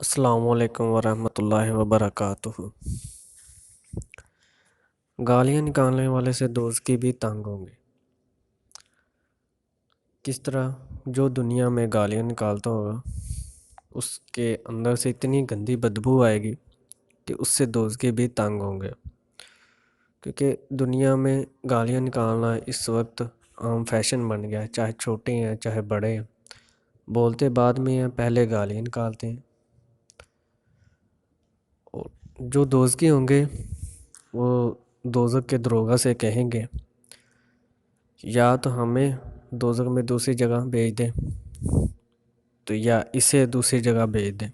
السلام علیکم ورحمۃ اللہ وبرکاتہ۔ گالیاں نکالنے والے سے دوزخی بھی تنگ ہوں گے۔ کس طرح؟ جو دنیا میں گالیاں نکالتا ہوگا اس کے اندر سے اتنی گندی بدبو آئے گی کہ اس سے دوزخی بھی تنگ ہوں گے، کیونکہ دنیا میں گالیاں نکالنا اس وقت عام فیشن بن گیا ہے، چاہے چھوٹے ہیں چاہے بڑے ہیں، بولتے بعد میں ہیں، پہلے گالیاں نکالتے ہیں۔ اور جو دوزخی ہوں گے وہ دوزخ کے دروغہ سے کہیں گے یا تو ہمیں دوزخ میں دوسری جگہ بھیج دیں تو یا اسے دوسری جگہ بھیج دیں۔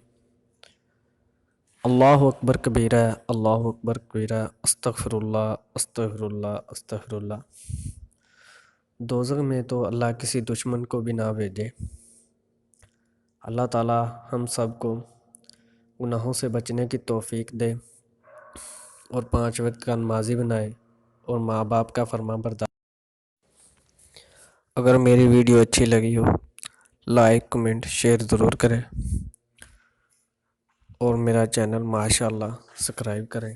اللہ اکبر کبیرہ، اللہ اکبر کبیرہ، استغفر اللہ استغفر اللہ استغفر اللہ۔ دوزخ میں تو اللہ کسی دشمن کو بھی نہ بھیجے۔ اللہ تعالی ہم سب کو گناہوں سے بچنے کی توفیق دے اور 5 وقت کا نمازی بنائے اور ماں باپ کا فرمان بردار۔ اگر میری ویڈیو اچھی لگی ہو لائک کمنٹ شیئر ضرور کریں اور میرا چینل ماشاءاللہ سبسکرائب کریں۔